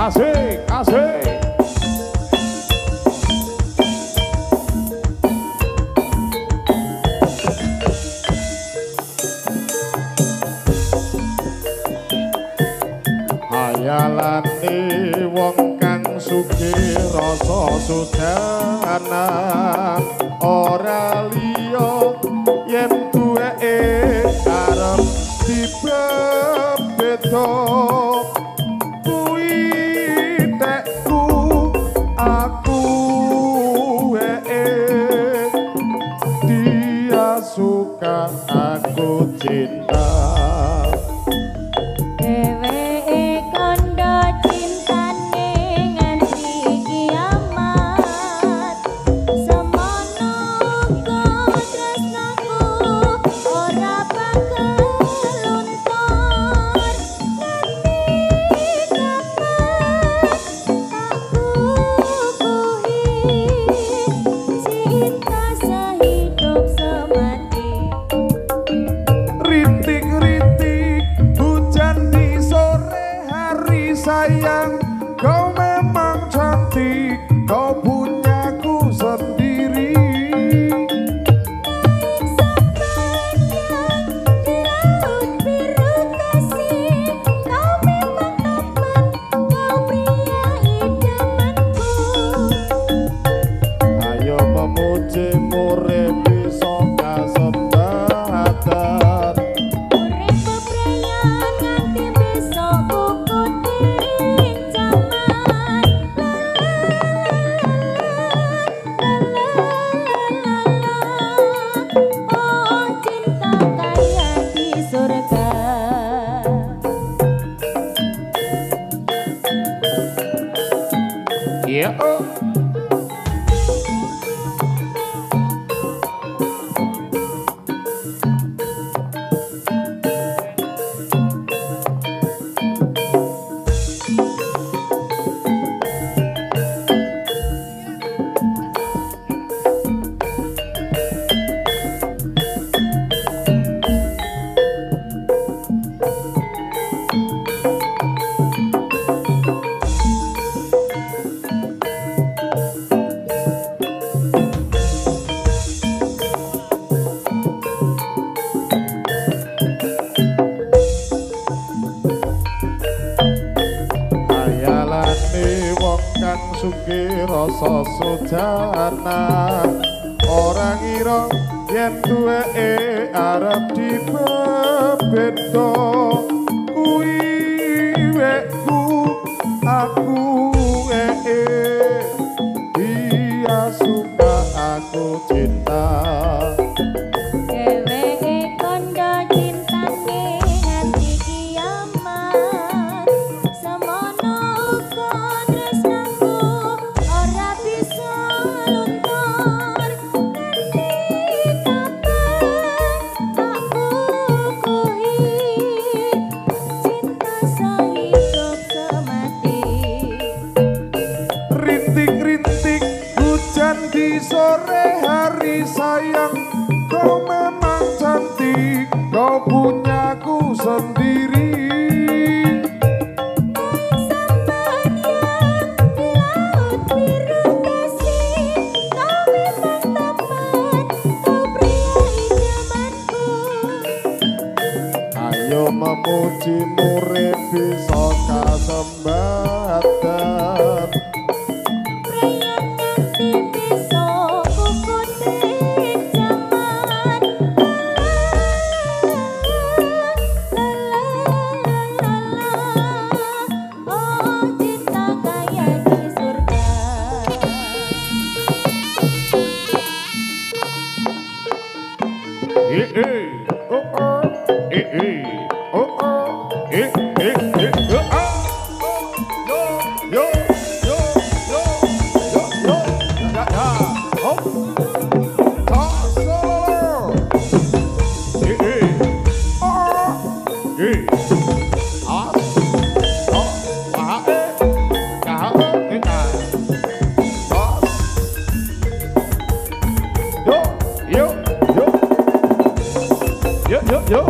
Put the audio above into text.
asik, asik. Hayalane wong kang sugih rasa sudana ora liya yen duweke arep dibebeda kuwi tekku aku dia suka aku cinta. Sayang, kau memang cantik, kau punyaku sendiri. Laut biru kasih, kau memang teman, kau pria idamanku. Ayo memuji murid bisa kasembatan. Murid bebrayan nganti besok kukut. Yeah. Sugih rasa sujana ora ngira yen duweke arep dibebeda kuwi wekku aku dia suka aku cinta. Rintik-rintik hujan di sore hari sayang, kau memang cantik, kau punyaku sendiri. Laut biru kasih, kau memang teman, kau pria idamanku. Ayo memuji murid bisa kasembatan. Yo.